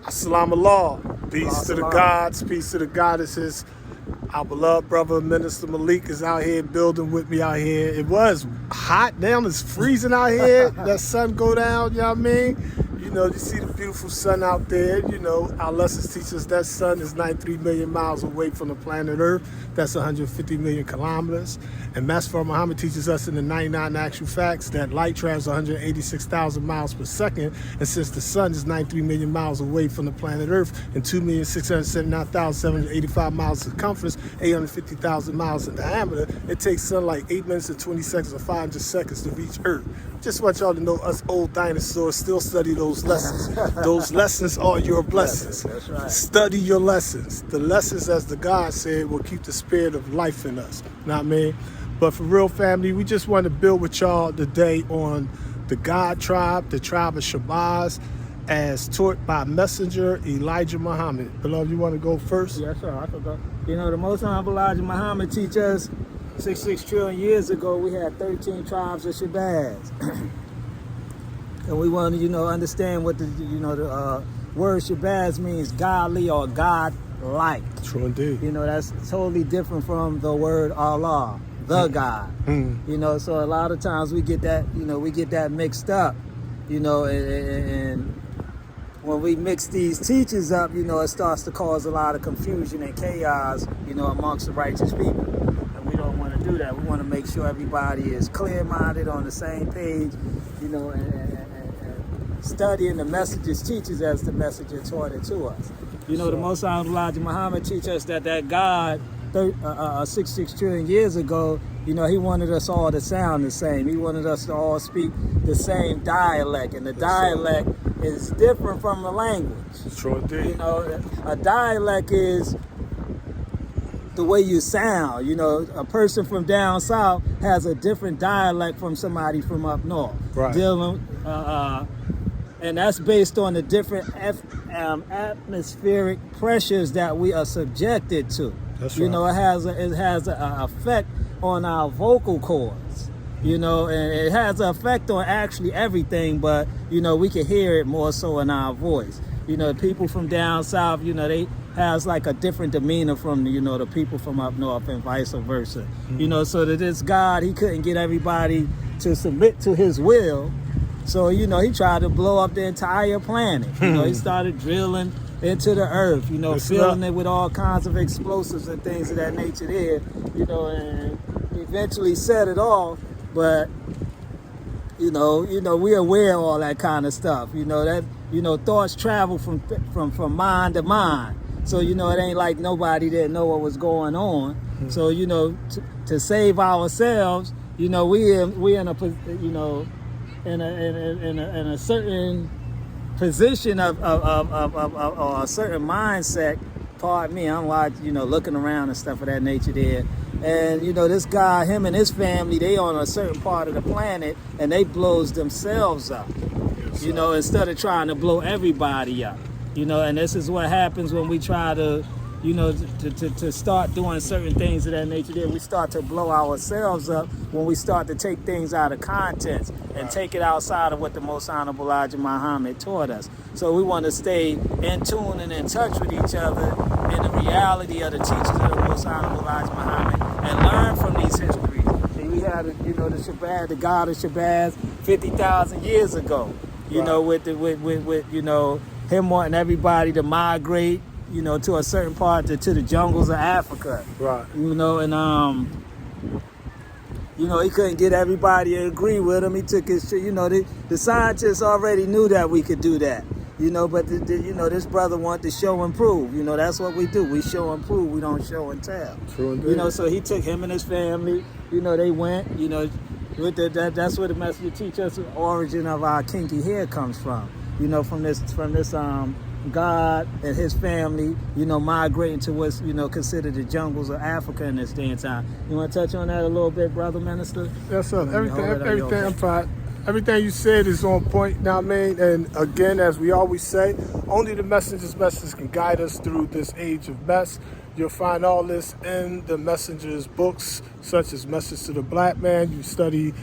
Assalamu alaikum. Peace to the gods, peace to the goddesses. Our beloved brother, Minister Malik, is out here building with me out here. It was hot, now it's freezing out here. That sun go down, you know what I mean? You know, you see the beautiful sun out there. You know, our lessons teach us that sun is 93 million miles away from the planet Earth. That's 150 million kilometers. And Master Muhammad teaches us in the 99 actual facts that light travels 186,000 miles per second. And since the sun is 93 million miles away from the planet Earth and 2,679,785 miles circumference, 850,000 miles in diameter, it takes sunlight 8 minutes and 20 seconds or 500 seconds to reach Earth. Just want y'all to know us old dinosaurs still study those lessons. Those lessons are your blessings. That's right. Study your lessons. The lessons, as the God said, will keep the spirit of life in us. Know what I mean? But for real, family, we just want to build with y'all today on the God tribe, the tribe of Shabazz, as taught by Messenger Elijah Muhammad. Beloved, you want to go first? Yes, sir. I could go. You know, the Most Honorable Elijah Muhammad teach us 66 trillion years ago, we had 13 tribes of Shabazz. And we want to, understand what the word Shabazz means, godly or God-like. True indeed. That's totally different from the word Allah, the God. So a lot of times we get that, mixed up, and when we mix these teachings up, it starts to cause a lot of confusion and chaos, amongst the righteous people. And we don't want to do that. We want to make sure everybody is clear-minded on the same page, and studying the messages teaches as the messenger taught it to us. The Most Honorable Elijah Muhammad teach us that God, 66 trillion years ago, he wanted us all to sound the same. He wanted us to all speak the same dialect, and the dialect is different from the language. True indeed. A dialect is the way you sound. A person from down south has a different dialect from somebody from up north. Right. And that's based on the different atmospheric pressures that we are subjected to. That's right. It has an effect on our vocal cords. And it has an effect on actually everything, but we can hear it more so in our voice. People from down south, they has like a different demeanor from the people from up north, and vice versa. So that this God, he couldn't get everybody to submit to his will. So, he tried to blow up the entire planet. He started drilling into the earth, filling it with all kinds of explosives and things of that nature there, and eventually set it off. But, we're aware of all that kind of stuff. Thoughts travel from mind to mind. So, it ain't like nobody didn't know what was going on. So, to save ourselves, we in a in a certain position of a certain mindset. Pardon me, I'm like, looking around and stuff of that nature there. And, this guy, him and his family, they on a certain part of the planet, and they blows themselves up, instead of trying to blow everybody up. And this is what happens when we try to, to start doing certain things of that nature there. We start to blow ourselves up when we start to take things out of context and take it outside of what the Most Honorable Elijah Muhammad taught us. So we want to stay in tune and in touch with each other in the reality of the teachings of the Most Honorable Elijah Muhammad and learn from these histories. And we had, the Shabazz, the God of Shabazz, 50,000 years ago. With him wanting everybody to migrate, to a certain part to the jungles of Africa. Right. He couldn't get everybody to agree with him. He took his, the scientists already knew that we could do that. But this brother wanted to show and prove. That's what we do. We show and prove. We don't show and tell. True indeed. So he took him and his family. They went. With that's where the messenger teach us the origin of our kinky hair comes from. From this God and his family, migrating to what's, considered the jungles of Africa in this day and time. You want to touch on that a little bit, Brother Minister? Yes, sir. Everything, I'm fine. Everything you said is on point, now, man. And again, as we always say, only the messenger's message can guide us through this age of mess. You'll find all this in the messenger's books, such as Message to the Black Man. You study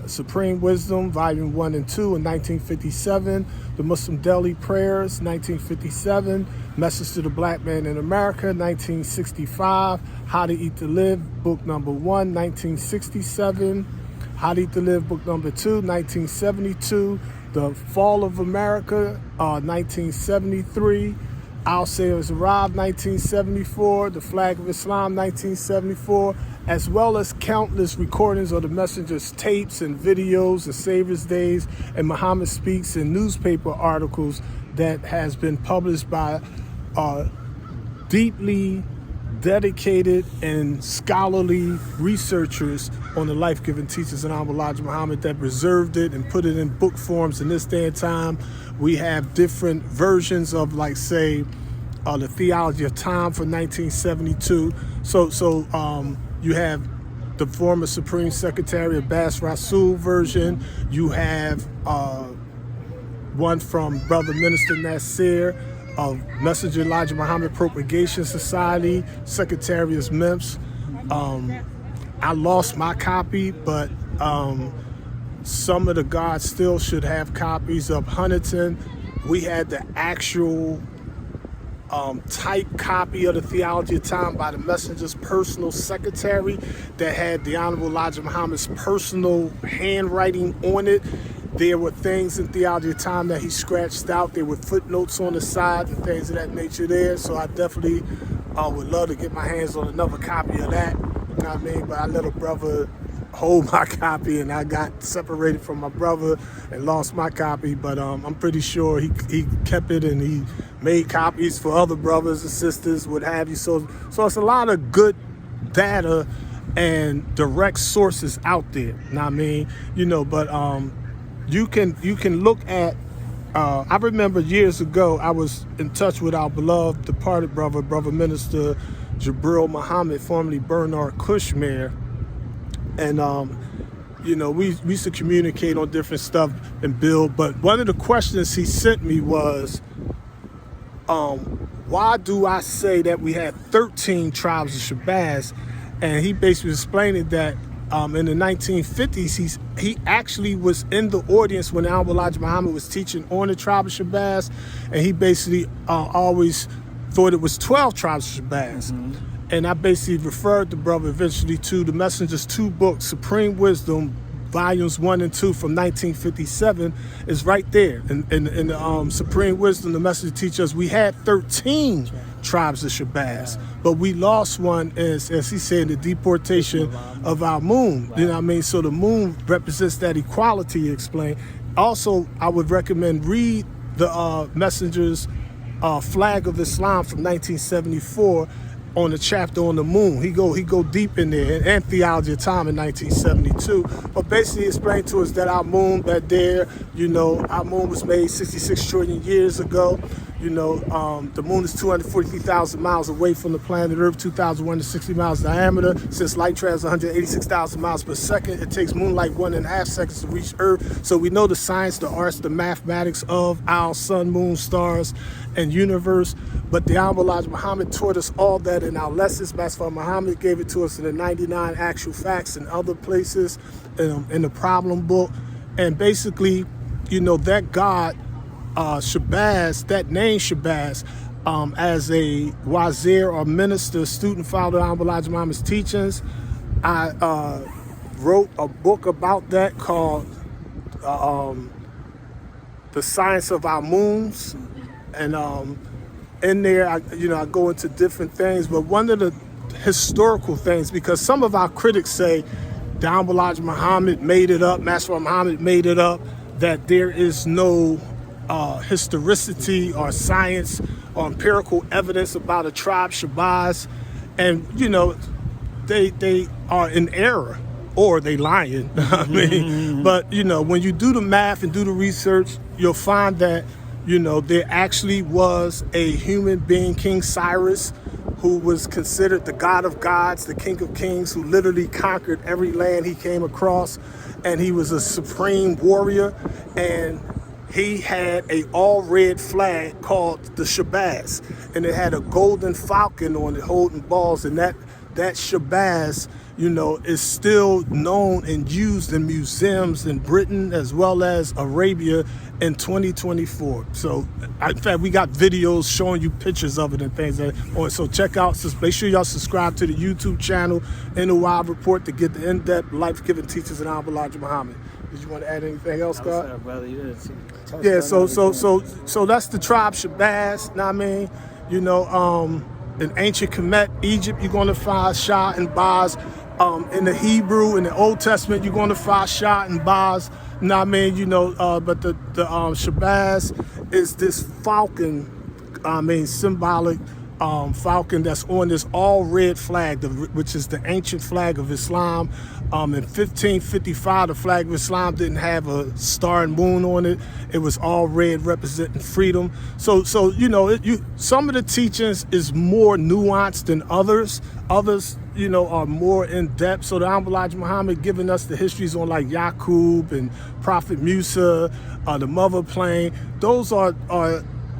Supreme Wisdom, Volume 1 and 2 in 1957, The Muslim Daily Prayers, 1957, Message to the Black Man in America, 1965, How to Eat to Live, Book Number 1, 1967, How to Eat to Live, Book Number 2, 1972, The Fall of America, 1973, Al Sayers Arrived, 1974, The Flag of Islam, 1974, as well as countless recordings of the Messenger's tapes and videos and Savior's Days and Muhammad Speaks and newspaper articles that has been published by deeply dedicated and scholarly researchers on the life-giving teachings of Honorable Elijah Muhammad that preserved it and put it in book forms. In this day and time, we have different versions of, like, say, the Theology of Time from 1972. So you have the former Supreme Secretary Abbas Rasul version. You have one from Brother Minister Nasir of Messenger Elijah Muhammad Propagation Society, Secretary of MEMS. I lost my copy, but some of the gods still should have copies of Huntington. We had the actual type copy of the Theology of Time by the Messenger's personal secretary that had the Honorable Elijah Muhammad's personal handwriting on it. There were things in Theology of Time that he scratched out. There were footnotes on the side and things of that nature there. So I definitely would love to get my hands on another copy of that. You know what I mean? But I let a brother hold my copy, and I got separated from my brother and lost my copy. But I'm pretty sure he kept it, and he made copies for other brothers and sisters, what have you. So it's a lot of good data and direct sources out there. You know what I mean? You know, but you can look at. I remember years ago I was in touch with our beloved departed brother Minister Jabril Muhammad, formerly Bernard Kushmer. And, you know, we used to communicate on different stuff and build. But one of the questions he sent me was, why do I say that we had 13 tribes of Shabazz? And he basically explained that in the 1950s, he actually was in the audience when Honorable Elijah Muhammad was teaching on the tribe of Shabazz. And he basically always thought it was 12 tribes of Shabazz. Mm-hmm. And I basically referred the brother eventually to the Messenger's two books, Supreme Wisdom, Volumes 1 and 2 from 1957, is right there. In the Supreme Wisdom, the Messenger teaches us we had 13 tribes of Shabazz, but we lost one, as he said, the deportation of our moon. You know what I mean? So the moon represents that equality, he explained. Also, I would recommend read the Messenger's Flag of Islam from 1974, on the chapter on the moon. He go deep in there, and Theology of Time in 1972. But basically explained to us that our moon, that there, you know, our moon was made 66 trillion years ago. You know, the moon is 243,000 miles away from the planet Earth, 2,160 miles diameter. Since light travels 186,000 miles per second, it takes moonlight 1.5 seconds to reach Earth. So we know the science, the arts, the mathematics of our sun, moon, stars, and universe. But the Honorable Elijah Muhammad taught us all that in our lessons. Master Muhammad gave it to us in the 99 Actual Facts and other places, in the problem book. And basically, you know, that God, Shabazz, that name Shabazz, as a wazir or minister, student follower of Honorable Elijah Muhammad's teachings, I wrote a book about that called The Science of Our Moons. And in there, I go into different things, but one of the historical things, because some of our critics say the Honorable Elijah Muhammad made it up, Master Muhammad made it up, that there is no historicity or science or empirical evidence about a tribe, Shabazz, and you know, they are in error or they lying. I mean, but you know, when you do the math and do the research, you'll find that, you know, there actually was a human being, King Cyrus, who was considered the God of gods, the King of kings, who literally conquered every land he came across, and he was a supreme warrior, and he had a all-red flag called the Shabazz, and it had a golden falcon on it holding balls, and that that Shabazz, you know, is still known and used in museums in Britain as well as Arabia in 2024. So, in fact, we got videos showing you pictures of it and things. So check out, make sure y'all subscribe to the YouTube channel, NOI Report, to get the in-depth, life-giving teachings of Honorable Elijah Muhammad. Did you want to add anything else, Scott? No, brother. Yeah, so that's the tribe Shabazz, know what I mean? You know, in ancient Kemet, Egypt, you're going to find Shah and Baz. In the Hebrew, in the Old Testament, you're going to find Shah and Baz. You know what I mean? You know, but the Shabazz is this falcon, symbolic falcon that's on this all red flag, which is the ancient flag of Islam. In 1555, the flag of Islam didn't have a star and moon on it. It was all red, representing freedom. So you know, some of the teachings is more nuanced than others. Others, you know, are more in depth. So the Honorable Elijah Muhammad giving us the histories on like Yaqub and Prophet Musa, the mother plane. Those are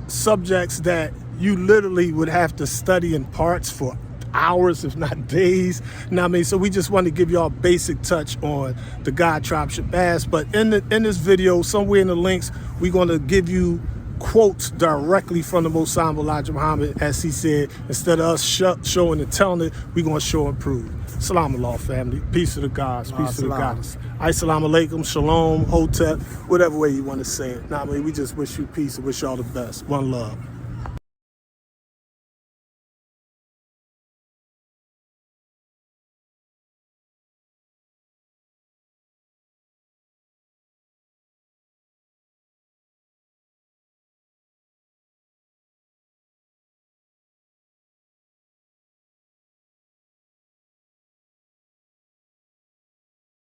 subjects that you literally would have to study in parts for hours, if not days. You know what I mean? So we just want to give y'all a basic touch on the God tribe Shabazz. But in this video, somewhere in the links, we're going to give you quotes directly from the Most Honorable Elijah Muhammad, as he said, instead of us showing and telling it, we're going to show and prove. Salam Allah, family. Peace to the gods, peace to the goddess. Assalamu alaikum, shalom, hotep, whatever way you want to say it. Nah, I mean, we just wish you peace and wish y'all the best. One love.